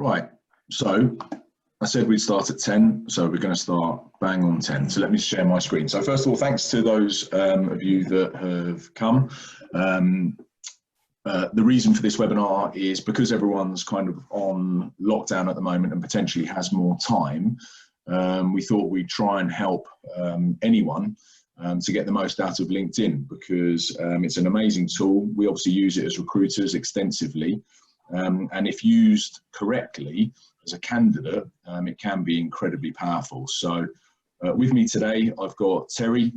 Right, so I said we'd start at 10, so we're going to start bang on 10. So let me share my screen. So first of all, thanks to those of you that have come. The reason for this webinar is because everyone's kind of on lockdown at the moment and potentially has more time. We thought we'd try and help anyone to get the most out of LinkedIn, because it's an amazing tool. We obviously use it as recruiters extensively. And if used correctly as a candidate, it can be incredibly powerful. So with me today, I've got Terry,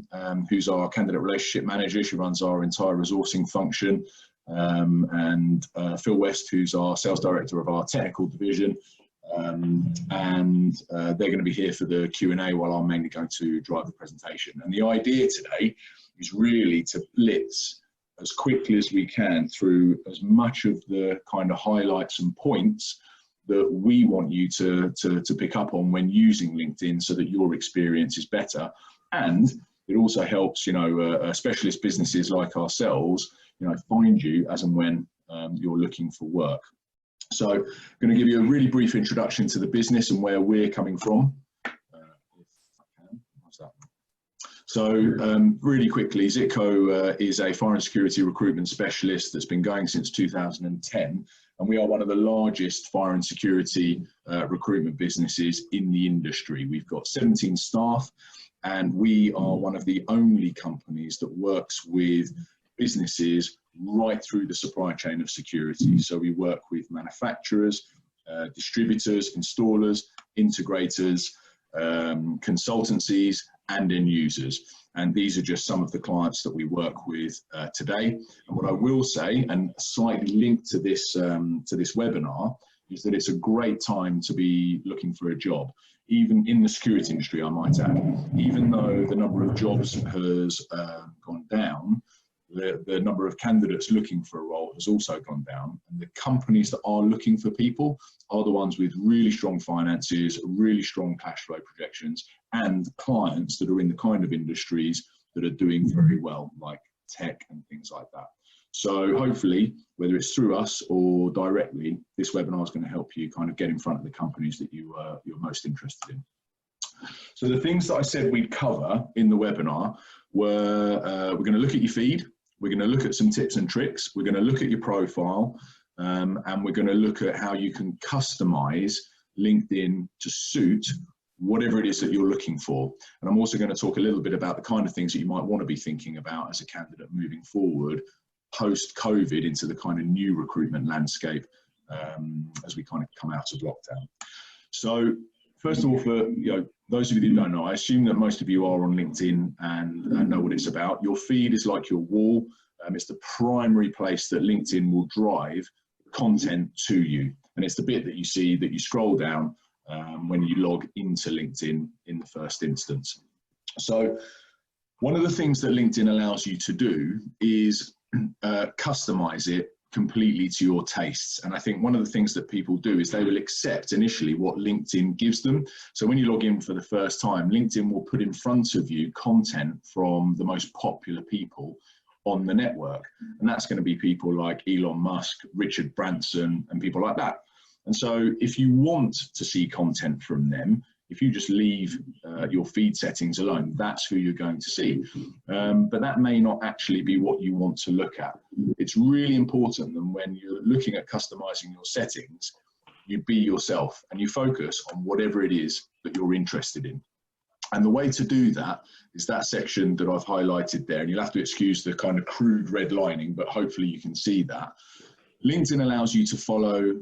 who's our candidate relationship manager. She runs our entire resourcing function. And Phil West, who's our sales director of our technical division. They're going to be here for the Q&A while I'm mainly going to drive the presentation. And the idea today is really to blitz as quickly as we can through as much of the kind of highlights and points that we want you to pick up on when using LinkedIn, so that your experience is better. And it also helps, you know, specialist businesses like ourselves, you know, find you as and when you're looking for work. So I'm going to give you a really brief introduction to the business and where we're coming from. So really quickly, Zitko is a fire and security recruitment specialist that's been going since 2010, and we are one of the largest fire and security recruitment businesses in the industry. We've got 17 staff, and we are one of the only companies that works with businesses right through the supply chain of security. So we work with manufacturers, distributors, installers, integrators, consultancies, and end users. And these are just some of the clients that we work with today. And what I will say, and slightly linked to this webinar, is that it's a great time to be looking for a job, even in the security industry, I might add. Even though the number of jobs has gone down, the number of candidates looking for a role has also gone down, and the companies that are looking for people are the ones with really strong finances, really strong cash flow projections, and clients that are in the kind of industries that are doing very well, like tech and things like that. So hopefully, whether it's through us or directly, this webinar is going to help you kind of get in front of the companies that you're most interested in. So the things that I said we'd cover in the webinar were, we're going to look at your feed. We're going to look at some tips and tricks. We're going to look at your profile, and we're going to look at how you can customize LinkedIn to suit whatever it is that you're looking for. And I'm also going to talk a little bit about the kind of things that you might want to be thinking about as a candidate moving forward post-COVID into the kind of new recruitment landscape as we kind of come out of lockdown. So first of all, for those of you that don't know, I assume that most of you are on LinkedIn and know what it's about. Your feed is like your wall. It's the primary place that LinkedIn will drive content to you. And it's the bit that you see, that you scroll down when you log into LinkedIn in the first instance. So one of the things that LinkedIn allows you to do is customize it completely to your tastes. And I think one of the things that people do is they will accept initially what LinkedIn gives them. So when you log in for the first time, LinkedIn will put in front of you content from the most popular people on the network. And that's going to be people like Elon Musk, Richard Branson, and people like that. And so if you want to see content from them, if you just leave your feed settings alone, that's who you're going to see. But that may not actually be what you want to look at. It's really important that when you're looking at customizing your settings, you be yourself and you focus on whatever it is that you're interested in. And the way to do that is that section that I've highlighted there. And you'll have to excuse the kind of crude red lining, but hopefully you can see that. LinkedIn allows you to follow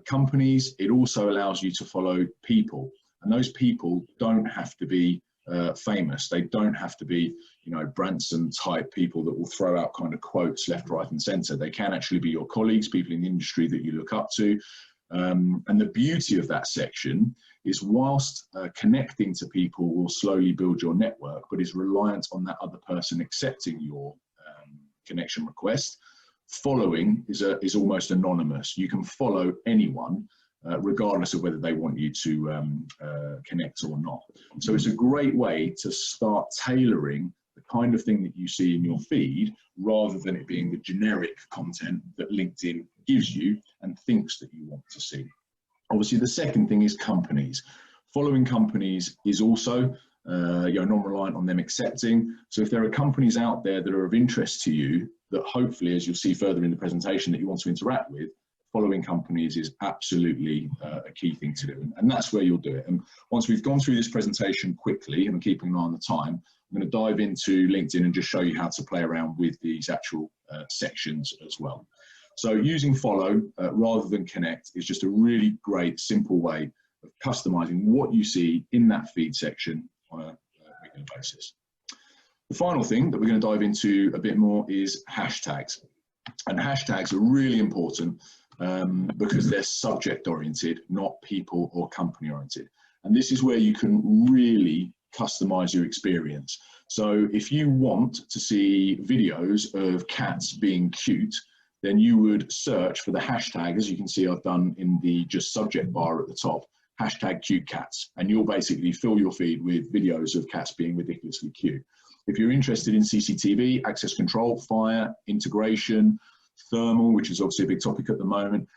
companies. It also allows you to follow people. And those people don't have to be famous. They don't have to be, you know, Branson type people that will throw out kind of quotes left, right, and center. They can actually be your colleagues, people in the industry that you look up to. And the beauty of that section is, whilst connecting to people will slowly build your network, but is reliant on that other person accepting your connection request, following is almost anonymous. You can follow anyone, regardless of whether they want you to connect or not. So it's a great way to start tailoring the kind of thing that you see in your feed, rather than it being the generic content that LinkedIn gives you and thinks that you want to see. Obviously, the second thing is companies. Following companies is also non-reliant on them accepting. So if there are companies out there that are of interest to you, that hopefully, as you'll see further in the presentation, that you want to interact with, following companies is absolutely a key thing to do. And that's where you'll do it. And once we've gone through this presentation quickly, and I'm keeping an eye on the time, I'm going to dive into LinkedIn and just show you how to play around with these actual sections as well. So using follow rather than connect is just a really great, simple way of customizing what you see in that feed section on a regular basis. The final thing that we're going to dive into a bit more is hashtags. And hashtags are really important because they're subject oriented, not people or company oriented. And this is where you can really customize your experience. So if you want to see videos of cats being cute, then you would search for the hashtag, as you can see I've done in the just subject bar at the top, hashtag cute cats, and you'll basically fill your feed with videos of cats being ridiculously cute. If you're interested in CCTV, access control, fire, integration, thermal, which is obviously a big topic at the moment,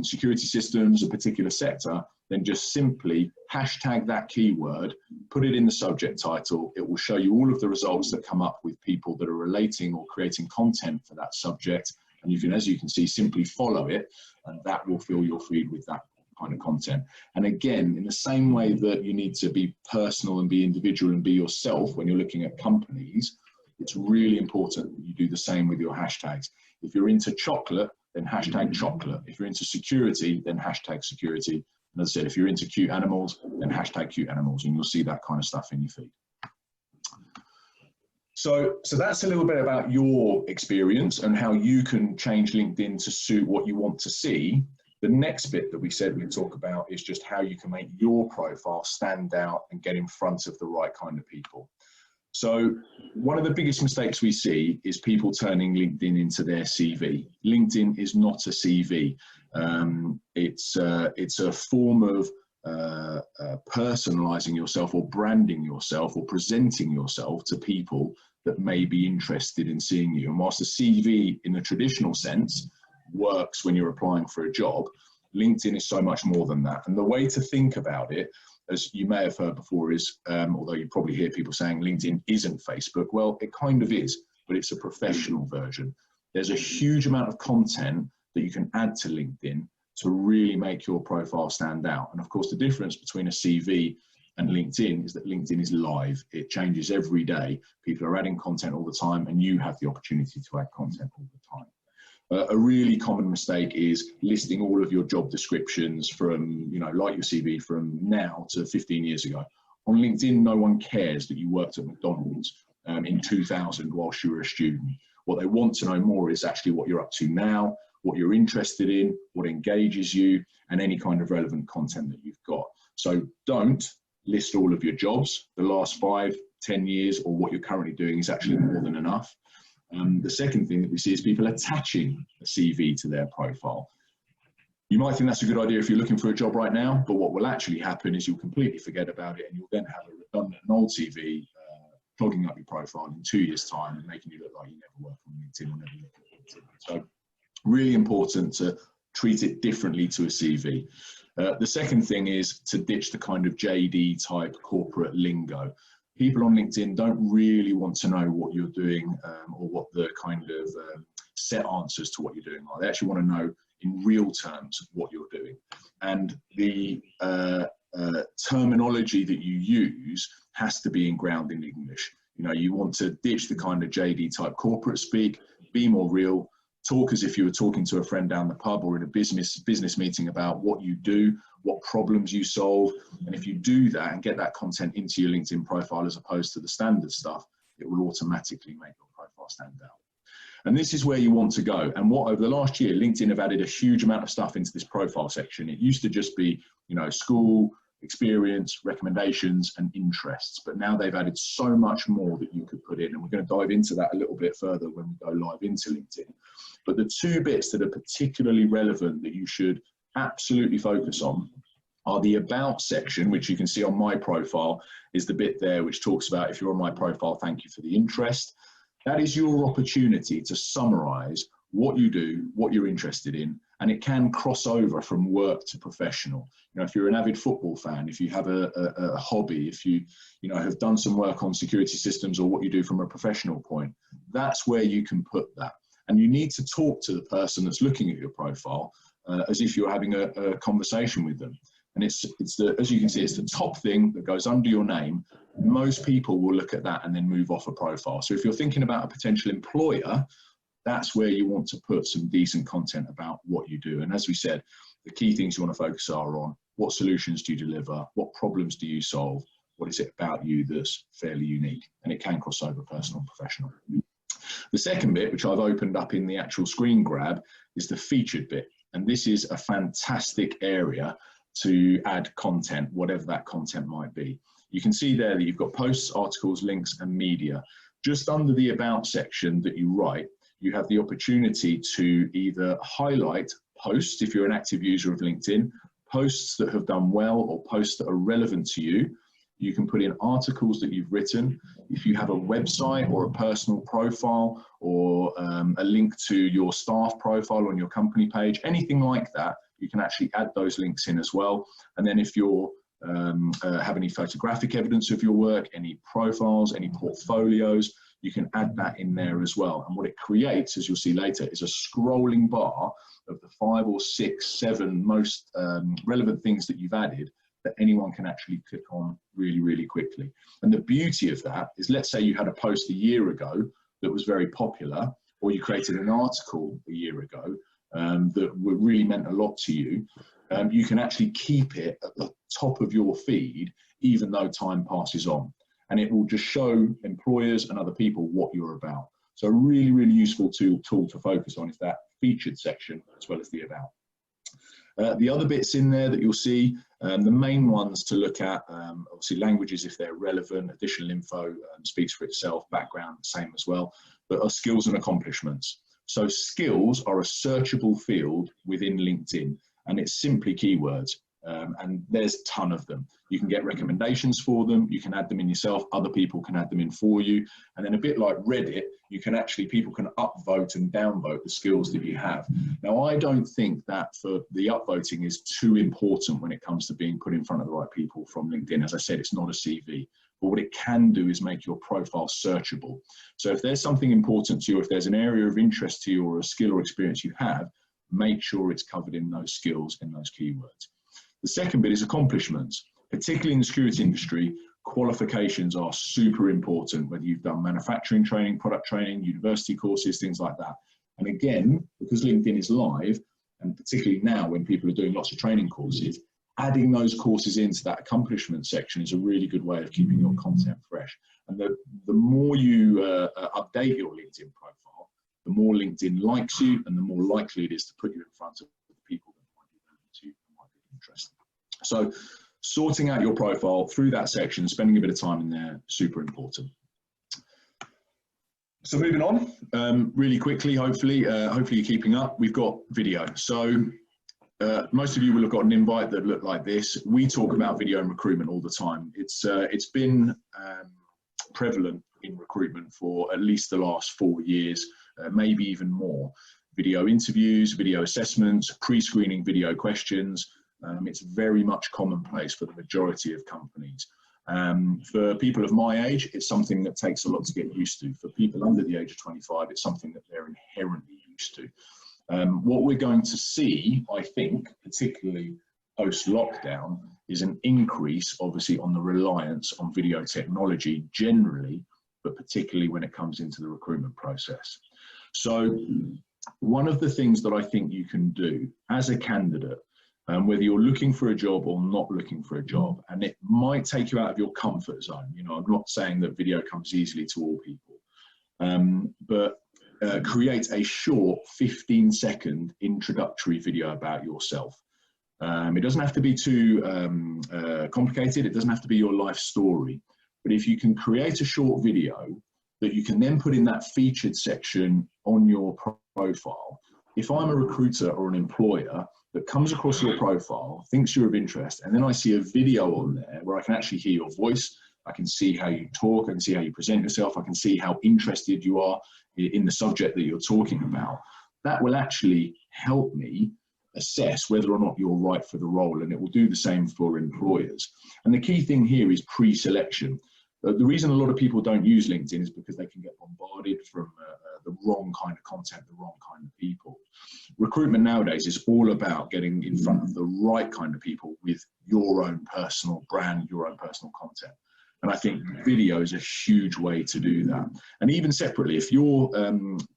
security systems, a particular sector, then just simply hashtag that keyword, put it in the subject title. It will show you all of the results that come up with people that are relating or creating content for that subject. And you can, as you can see, simply follow it, and that will fill your feed with that kind of content. And again, in the same way that you need to be personal and be individual and be yourself when you're looking at companies, it's really important that you do the same with your hashtags. If you're into chocolate, then hashtag chocolate. If you're into security, then hashtag security. And as I said, if you're into cute animals, then hashtag cute animals, and you'll see that kind of stuff in your feed. So that's a little bit about your experience and how you can change LinkedIn to suit what you want to see. The next bit that we said we'd talk about is just how you can make your profile stand out and get in front of the right kind of people. So one of the biggest mistakes we see is people turning LinkedIn into their CV. LinkedIn is not a CV. It's a form of personalizing yourself or branding yourself or presenting yourself to people that may be interested in seeing you. And whilst a CV in the traditional sense works when you're applying for a job, LinkedIn is so much more than that. And the way to think about it, as you may have heard before, is, although you probably hear people saying LinkedIn isn't Facebook, well, it kind of is, but it's a professional version. There's a huge amount of content that you can add to LinkedIn to really make your profile stand out. And of course, the difference between a CV and LinkedIn is that LinkedIn is live. It changes every day. People are adding content all the time, and you have the opportunity to add content all the time. A really common mistake is listing all of your job descriptions from, like your CV, from now to 15 years ago. On LinkedIn, no one cares that you worked at McDonald's in 2000 whilst you were a student. What they want to know more is actually what you're up to now, what you're interested in, what engages you, and any kind of relevant content that you've got. So don't list all of your jobs. The last 5, 10 years, or what you're currently doing is actually more than enough. The second thing that we see is people attaching a CV to their profile. You might think that's a good idea if you're looking for a job right now, but what will actually happen is you'll completely forget about it, and you'll then have a redundant and old CV clogging up your profile in 2 years' time and making you look like you never work on LinkedIn or never look at LinkedIn. So really important to treat it differently to a CV. The second thing is to ditch the kind of JD type corporate lingo. People on LinkedIn don't really want to know what you're doing or what the kind of set answers to what you're doing are. They actually want to know in real terms what you're doing. And the terminology that you use has to be in ground in English. You want to ditch the kind of JD type corporate speak, be more real, talk as if you were talking to a friend down the pub or in a business meeting about what you do, what problems you solve. And if you do that and get that content into your LinkedIn profile as opposed to the standard stuff, it will automatically make your profile stand out. And this is where you want to go. And what over the last year, LinkedIn have added a huge amount of stuff into this profile section. It used to just be, school, experience, recommendations, and interests. But now they've added so much more that you could put in. And we're going to dive into that a little bit further when we go live into LinkedIn. But the two bits that are particularly relevant that you should absolutely focus on are the about section, which you can see on my profile, is the bit there which talks about, if you're on my profile, thank you for the interest. That is your opportunity to summarize what you do, what you're interested in, and it can cross over from work to professional. You know, if you're an avid football fan, if you have a hobby, if you have done some work on security systems or what you do from a professional point, that's where you can put that. And you need to talk to the person that's looking at your profile as if you're having a conversation with them. And it's as you can see, it's the top thing that goes under your name. Most people will look at that and then move off a profile. So if you're thinking about a potential employer, that's where you want to put some decent content about what you do. And as we said, the key things you want to focus are on: what solutions do you deliver? What problems do you solve? What is it about you that's fairly unique? And it can cross over personal and professional. The second bit, which I've opened up in the actual screen grab, is the featured bit. And this is a fantastic area to add content, whatever that content might be. You can see there that you've got posts, articles, links, and media. Just under the about section that you write, you have the opportunity to either highlight posts, if you're an active user of LinkedIn, posts that have done well or posts that are relevant to you. You can put in articles that you've written. If you have a website or a personal profile or a link to your staff profile on your company page, anything like that, you can actually add those links in as well. And then if you're have any photographic evidence of your work, any profiles, any portfolios, you can add that in there as well. And what it creates, as you'll see later, is a scrolling bar of the 5 or 6, 7 most relevant things that you've added that anyone can actually click on really, really quickly. And the beauty of that is, let's say you had a post a year ago that was very popular, or you created an article a year ago that really meant a lot to you. You can actually keep it at the top of your feed, even though time passes on. And it will just show employers and other people what you're about. So a really, really useful tool to focus on is that featured section as well as the about. The other bits in there that you'll see, the main ones to look at, obviously languages if they're relevant, additional info speaks for itself, background, same as well, but are skills and accomplishments. So skills are a searchable field within LinkedIn, and it's simply keywords. And there's a ton of them. You can get recommendations for them, you can add them in yourself, other people can add them in for you, and then a bit like Reddit, you can actually, people can upvote and downvote the skills that you have. Now, I don't think that for the upvoting is too important when it comes to being put in front of the right people from LinkedIn. As I said, it's not a CV, but what it can do is make your profile searchable. So if there's something important to you, if there's an area of interest to you or a skill or experience you have, make sure it's covered in those skills, in those keywords. The second bit is accomplishments. Particularly in the security industry, qualifications are super important, whether you've done manufacturing training, product training, university courses, things like that. And again, because LinkedIn is live, and particularly now when people are doing lots of training courses, adding those courses into that accomplishment section is a really good way of keeping your content fresh. And the more you update your LinkedIn profile, the more LinkedIn likes you and the more likely it is to put you in front of the people that might be relevant to you and might be interested. So sorting out your profile through that section, spending a bit of time in there, super important. So moving on, really quickly, hopefully you're keeping up. We've got video. So most of you will have got an invite that looked like this. We talk about video and recruitment all the time. It's been prevalent in recruitment for at least the last 4 years, maybe even more. Video interviews, video assessments, pre-screening video questions. It's very much commonplace for the majority of companies. For people of my age, it's something that takes a lot to get used to. For people under the age of 25, it's something that they're inherently used to. What we're going to see, I think, particularly post-lockdown, is an increase, obviously, on the reliance on video technology generally, but particularly when it comes into the recruitment process. So one of the things that I think you can do as a candidate, whether you're looking for a job or not looking for a job, and it might take you out of your comfort zone. You know, I'm not saying that video comes easily to all people, but create a short 15-second introductory video about yourself. It doesn't have to be too complicated. It doesn't have to be your life story. But if you can create a short video that you can then put in that featured section on your profile, if I'm a recruiter or an employer that comes across your profile, thinks you're of interest, and then I see a video on there where I can actually hear your voice, I can see how you talk, I can see how you present yourself, I can see how interested you are in the subject that you're talking about, that will actually help me assess whether or not you're right for the role, and it will do the same for employers. And the key thing here is pre-selection. The reason a lot of people don't use LinkedIn is because they can get bombarded from the wrong kind of content, the wrong kind of people. Recruitment nowadays is all about getting in front of the right kind of people with your own personal brand, your own personal content. And I think video is a huge way to do that. And even separately, if your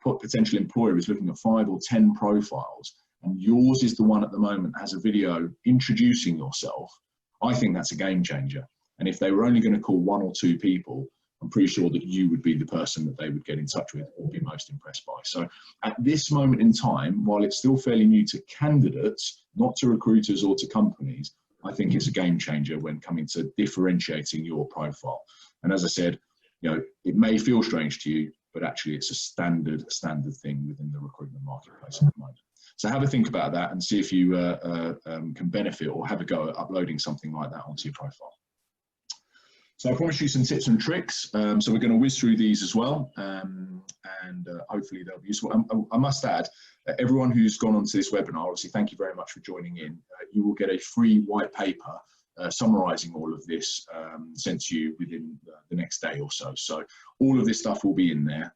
potential employer is looking at 5 or 10 profiles, and yours is the one at the moment that has a video introducing yourself, I think that's a game changer. And if they were only going to call 1 or 2 people, I'm pretty sure that you would be the person that they would get in touch with or be most impressed by. So at this moment in time, while it's still fairly new to candidates, not to recruiters or to companies, I think it's a game changer when coming to differentiating your profile. And as I said, you know, it may feel strange to you, but actually it's a standard thing within the recruitment marketplace at the moment. So have a think about that and see if you can benefit or have a go at uploading something like that onto your profile. So I promised you some tips and tricks. So we're going to whiz through these as well, and hopefully they'll be useful. I must add, everyone who's gone onto this webinar, obviously thank you very much for joining in. You will get a free white paper summarising all of this sent to you within the next day or so. So all of this stuff will be in there,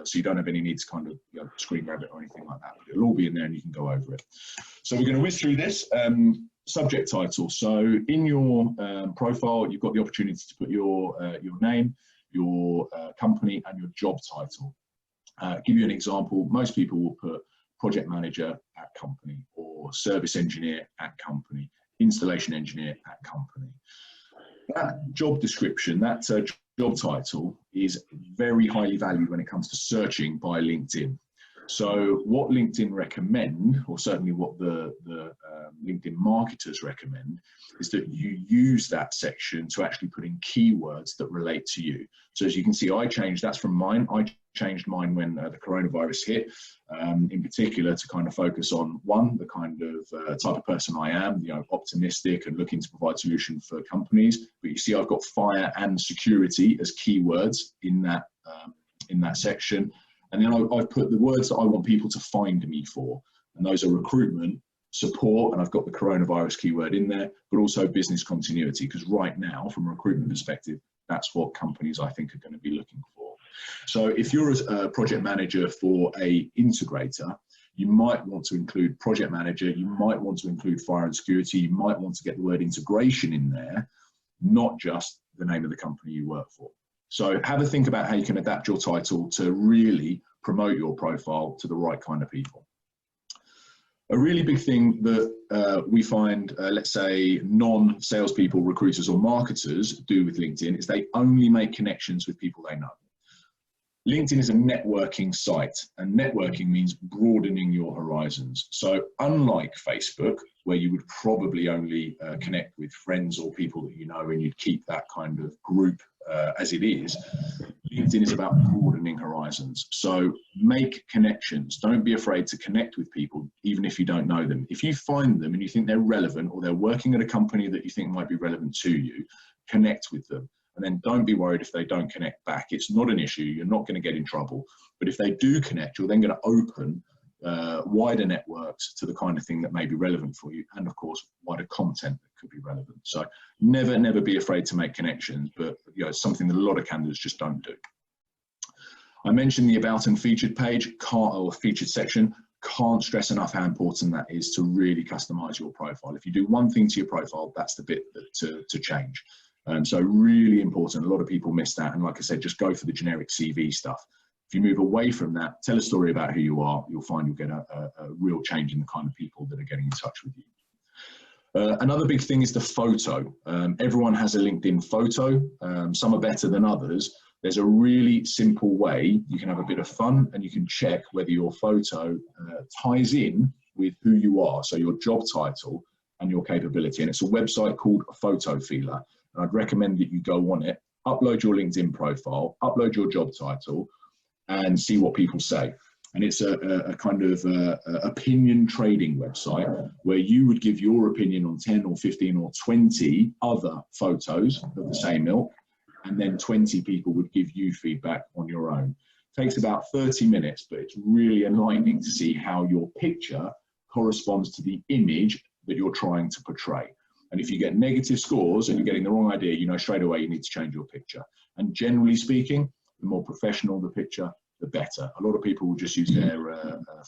so you don't have any need to kind of screen grab it or anything like that. But it'll all be in there and you can go over it. So we're going to whiz through this. Subject title. So in your profile, you've got the opportunity to put your name, your company, and your job title. Give you an example. Most people will put project manager at company, or service engineer at company, installation engineer at company. That job description, that job title, is very highly valued when it comes to searching by LinkedIn. So what LinkedIn recommend, or certainly what the LinkedIn marketers recommend, is that you use that section to actually put in keywords that relate to you. So as you can see, that's from mine. I changed mine when the coronavirus hit, in particular to kind of focus on, one, the kind of type of person I am, you know, optimistic and looking to provide solutions for companies. But you see, I've got fire and security as keywords in that section. And then I've put the words that I want people to find me for. And those are recruitment, support, and I've got the coronavirus keyword in there, but also business continuity, because right now, from a recruitment perspective, that's what companies I think are going to be looking for. So if you're a project manager for a integrator, you might want to include project manager, you might want to include fire and security, you might want to get the word integration in there, not just the name of the company you work for. So have a think about how you can adapt your title to really promote your profile to the right kind of people. A really big thing that we find, let's say, non-salespeople, recruiters or marketers do with LinkedIn is they only make connections with people they know. LinkedIn is a networking site, and networking means broadening your horizons. So unlike Facebook, where you would probably only connect with friends or people that you know, and you'd keep that kind of group as it is, LinkedIn is about broadening horizons. So make connections. Don't be afraid to connect with people, even if you don't know them. If you find them and you think they're relevant, or they're working at a company that you think might be relevant to you, connect with them. And then don't be worried if they don't connect back. It's not an issue. You're not going to get in trouble. But if they do connect, you're then going to open wider networks to the kind of thing that may be relevant for you, and of course wider content that could be relevant. So never be afraid to make connections, but you know, it's something that a lot of candidates just don't do. I mentioned the about and featured page, or featured section. Can't stress enough how important that is to really customize your profile. If you do one thing to your profile, that's the bit that to change. So really important. A lot of people miss that, and like I said, just go for the generic CV stuff. If you move away from that, tell a story about who you are, you'll find you'll get a real change in the kind of people that are getting in touch with you. Another big thing is the photo. Everyone has a LinkedIn photo. Some are better than others. There's a really simple way you can have a bit of fun, and you can check whether your photo ties in with who you are, so your job title and your capability. And it's a website called Photo Feeler. And I'd recommend that you go on it, upload your LinkedIn profile, upload your job title, and see what people say. And it's a kind of opinion trading website where you would give your opinion on 10 or 15 or 20 other photos of the same ilk, and then 20 people would give you feedback on your own. It takes about 30 minutes, but it's really enlightening to see how your picture corresponds to the image that you're trying to portray. And if you get negative scores and you're getting the wrong idea, you know straight away you need to change your picture. And generally speaking, the more professional the picture, the better. A lot of people will just use their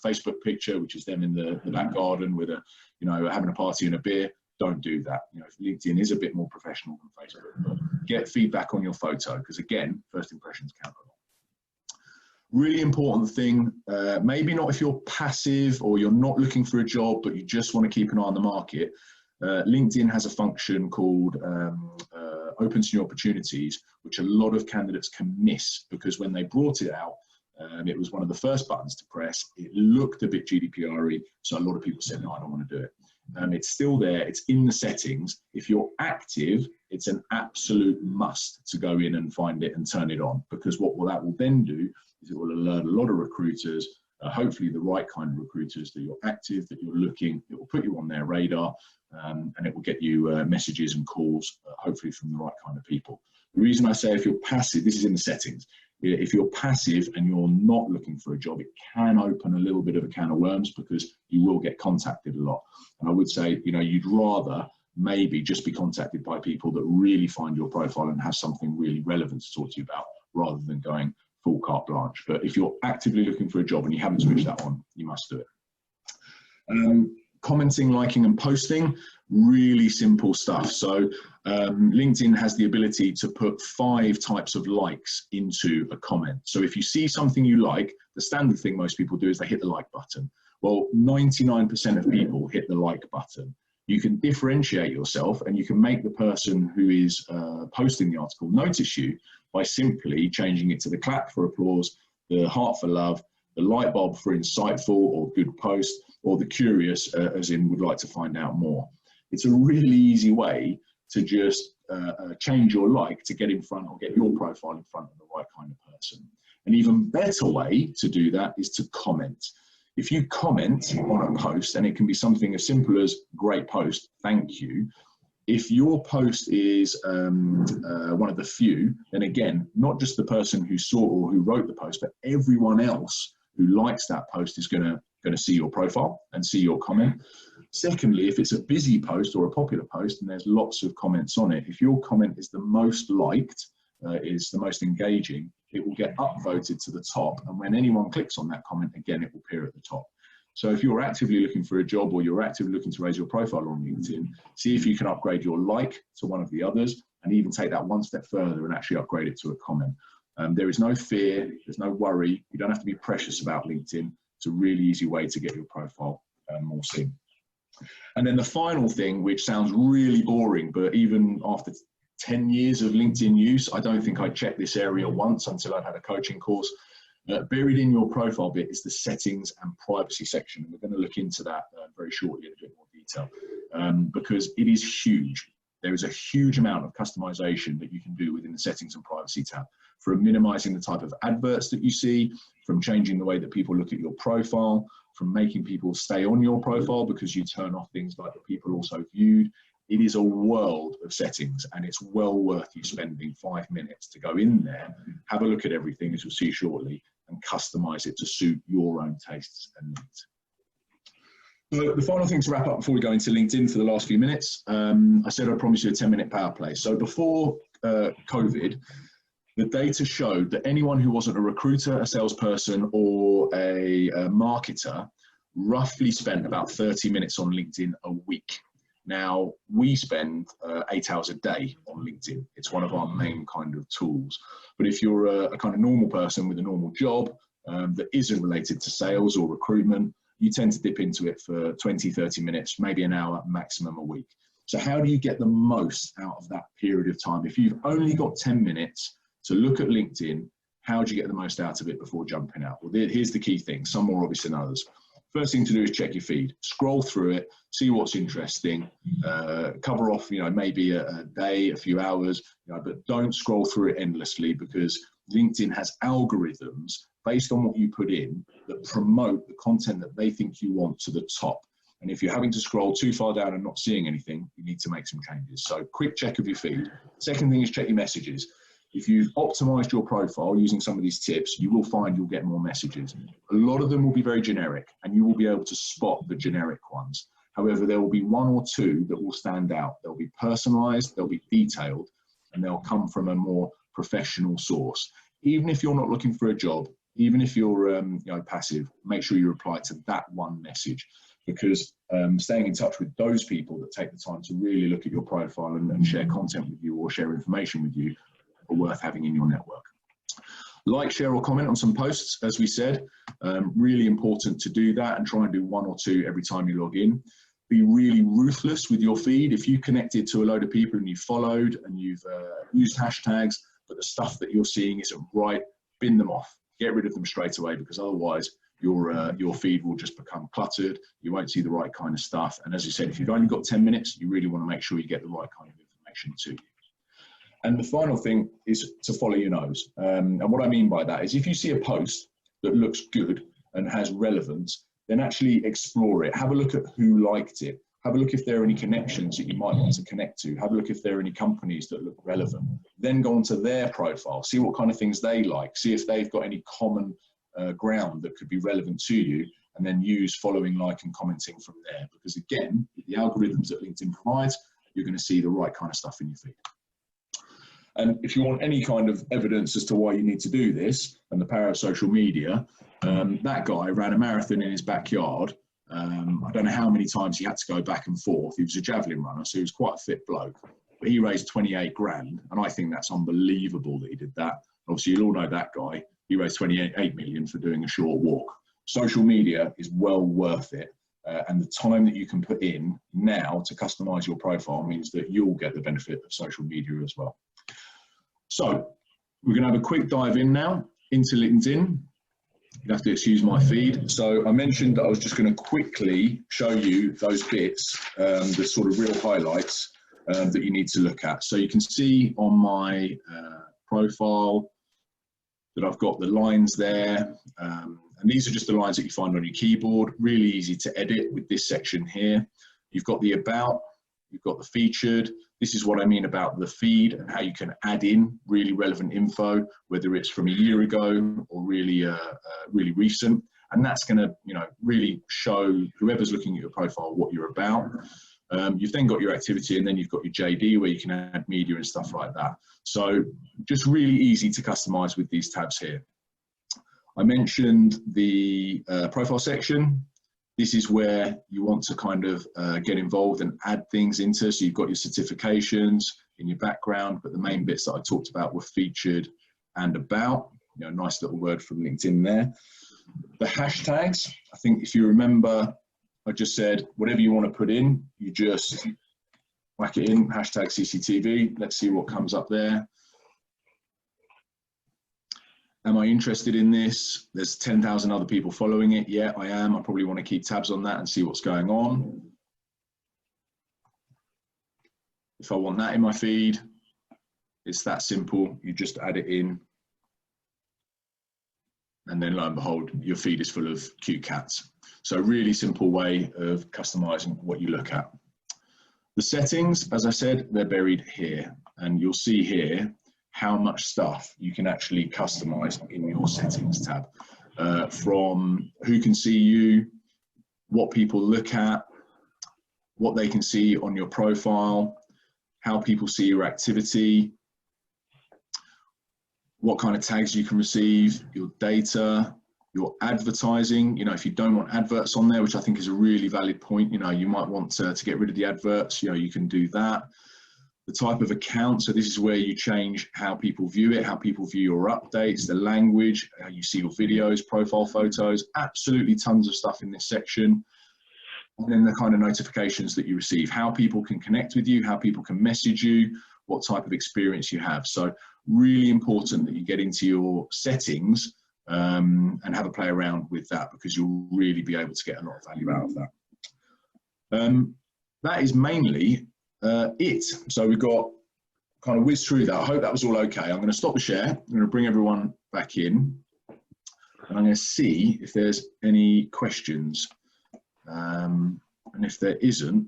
Facebook picture, which is them in the back garden with having a party and a beer. Don't do that. LinkedIn is a bit more professional than Facebook, but get feedback on your photo, because again, first impressions count a lot. Really important thing, maybe not if you're passive or you're not looking for a job, but you just want to keep an eye on the market. LinkedIn has a function called Open to New Opportunities, which a lot of candidates can miss, because when they brought it out, it was one of the first buttons to press. It looked a bit GDPR-y, so a lot of people said, no, I don't want to do it. It's still there, it's in the settings. If you're active, it's an absolute must to go in and find it and turn it on, because what that will then do is it will alert a lot of recruiters, hopefully the right kind of recruiters, that you're active, that you're looking. It will put you on their radar, and it will get you messages and calls, hopefully from the right kind of people. The reason I say if you're passive, this is in the settings. If you're passive and you're not looking for a job, it can open a little bit of a can of worms, because you will get contacted a lot. And I would say, you'd rather maybe just be contacted by people that really find your profile and have something really relevant to talk to you about, rather than going full carte blanche. But if you're actively looking for a job and you haven't switched that on, you must do it. Commenting, liking, and posting, really simple stuff. So LinkedIn has the ability to put 5 types of likes into a comment. So if you see something you like, the standard thing most people do is they hit the like button. Well, 99% of people hit the like button. You can differentiate yourself, and you can make the person who is posting the article notice you by simply changing it to the clap for applause, the heart for love, the light bulb for insightful or good post, or the curious, as in would like to find out more. It's a really easy way to just change your like to get in front, or get your profile in front of the right kind of person. An even better way to do that is to comment. If you comment on a post, and it can be something as simple as great post, thank you. If your post is one of the few, then again, not just the person who saw or who wrote the post, but everyone else who likes that post is going to see your profile and see your comment. Secondly, if it's a busy post or a popular post and there's lots of comments on it, if your comment is the most liked, is the most engaging, it will get upvoted to the top. And when anyone clicks on that comment, again, it will appear at the top. So if you're actively looking for a job, or you're actively looking to raise your profile on LinkedIn, see if you can upgrade your like to one of the others, and even take that one step further and actually upgrade it to a comment. There is no fear, there's no worry. You don't have to be precious about LinkedIn. It's a really easy way to get your profile more seen. And then the final thing, which sounds really boring, but even after 10 years of LinkedIn use, I don't think I'd checked this area once until I'd had a coaching course. Buried in your profile bit is the settings and privacy section. And we're going to look into that very shortly in a bit more detail, because it is huge. There is a huge amount of customization that you can do within the settings and privacy tab, from minimizing the type of adverts that you see, from changing the way that people look at your profile, from making people stay on your profile because you turn off things like the people also viewed. It is a world of settings, and it's well worth you spending 5 minutes to go in there, have a look at everything, as you'll see shortly, and customize it to suit your own tastes and needs. So the final thing to wrap up before we go into LinkedIn for the last few minutes, I said I'd promise you a 10-minute power play. So before COVID, the data showed that anyone who wasn't a recruiter, a salesperson, or a marketer roughly spent about 30 minutes on LinkedIn a week. Now, we spend 8 hours a day on LinkedIn. It's one of our main kind of tools. But if you're a kind of normal person with a normal job that isn't related to sales or recruitment, you tend to dip into it for 20, 30 minutes, maybe an hour maximum a week. So how do you get the most out of that period of time? If you've only got 10 minutes to look at LinkedIn, how do you get the most out of it before jumping out? Well, here's the key thing, some more obvious than others. First thing to do is check your feed, scroll through it, see what's interesting, cover off, maybe a day, a few hours, but don't scroll through it endlessly, because LinkedIn has algorithms based on what you put in that promote the content that they think you want to the top. And if you're having to scroll too far down and not seeing anything, you need to make some changes. So quick check of your feed. Second thing is check your messages. if you've optimized your profile using some of these tips, you will find you'll get more messages. A lot of them will be very generic, and you will be able to spot the generic ones. However, there will be one or two that will stand out. They'll be personalized, they'll be detailed, and they'll come from a more professional source. Even if you're not looking for a job, even if you're passive, make sure you reply to that one message, because staying in touch with those people that take the time to really look at your profile and share content with you or share information with you are worth having in your network. Like, share or comment on some posts, as we said, really important to do that, and try and do one or two every time you log in. Be really ruthless with your feed. If you connected to a load of people and you followed and you've used hashtags, but the stuff that you're seeing isn't right, bin them off. Get rid of them straight away, because otherwise your feed will just become cluttered. You won't see the right kind of stuff. And as you said, if you've only got 10 minutes, you really want to make sure you get the right kind of information to you. And the final thing is to follow your nose. And what I mean by that is, if you see a post that looks good and has relevance, then actually explore it. Have a look at who liked it. Have a look if there are any connections that you might want to connect to. Have a look if there are any companies that look relevant. Then go onto their profile, see what kind of things they like, see if they've got any common ground that could be relevant to you, and then use following, like, and commenting from there. Because again, with the algorithms that LinkedIn provides, you're going to see the right kind of stuff in your feed. And if you want any kind of evidence as to why you need to do this and the power of social media, that guy ran a marathon in his backyard. I don't know how many times he had to go back and forth. He was a javelin runner, so he was quite a fit bloke. But he raised 28 grand, and I think that's unbelievable that he did that. Obviously, you'll all know that guy. He raised 28 million for doing a short walk. Social media is well worth it. And the time that you can put in now to customize your profile means that you'll get the benefit of social media as well. So we're going to have a quick dive in now into LinkedIn. You have to excuse my feed. So I mentioned that I was just going to quickly show you those bits, the sort of real highlights that you need to look at. So you can see on my profile that I've got the lines there. And these are just the lines that you find on your keyboard. Really easy to edit with this section here. You've got the about, you've got the featured. This is what I mean about the feed and how you can add in really relevant info, whether it's from a year ago or really recent. And that's going to, really show whoever's looking at your profile what you're about. You've then got your activity, and then you've got your JD where you can add media and stuff like that. So just really easy to customize with these tabs here. I mentioned the profile section. This is where you want to kind of get involved and add things into. So you've got your certifications in your background, but the main bits that I talked about were featured and about. Nice little word from LinkedIn there. The hashtags, I think if you remember, I just said whatever you want to put in, you just whack it in, hashtag CCTV. Let's see what comes up there. Am I interested in this? There's 10,000 other people following it. Yeah, I am. I probably want to keep tabs on that and see what's going on. If I want that in my feed, it's that simple. You just add it in. And then lo and behold, your feed is full of cute cats. So really simple way of customizing what you look at. The settings, as I said, they're buried here. And you'll see here how much stuff you can actually customize in your settings tab. From who can see you, what people look at, what they can see on your profile, how people see your activity, what kind of tags you can receive, your data, your advertising. If you don't want adverts on there, which I think is a really valid point, you might want to get rid of the adverts, you can do that. The type of account, so this is where you change how people view it, how people view your updates, the language, how you see your videos, profile photos, absolutely tons of stuff in this section. And then the kind of notifications that you receive, how people can connect with you, how people can message you, what type of experience you have. So really important that you get into your settings and have a play around with that, because you'll really be able to get a lot of value out of that. That is mainly it. So we've got kind of whizzed through that. I hope that was all okay. I'm going to stop the share. I'm going to bring everyone back in, and I'm going to see if there's any questions. And if there isn't,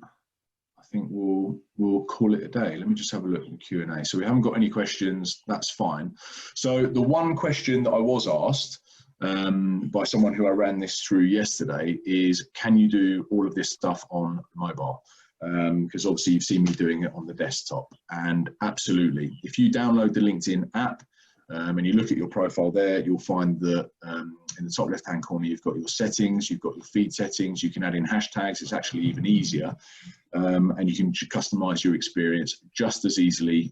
I think we'll call it a day. Let me just have a look at the Q&A. So we haven't got any questions. That's fine. So the one question that I was asked by someone who I ran this through yesterday is, can you do all of this stuff on mobile? Because obviously you've seen me doing it on the desktop, and absolutely. If you download the LinkedIn app and you look at your profile there, you'll find that in the top left hand corner you've got your settings, you've got your feed settings, you can add in hashtags. It's actually even easier, and you can customize your experience just as easily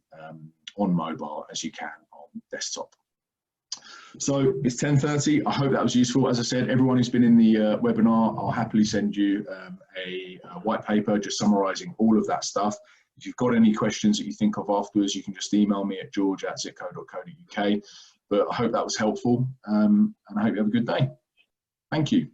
on mobile as you can on desktop. So it's 10:30. I hope that was useful. As I said, everyone who's been in the webinar, I'll happily send you a white paper just summarizing all of that stuff. If you've got any questions that you think of afterwards, you can just email me at george@zitko.co.uk. But I hope that was helpful, and I hope you have a good day. Thank you.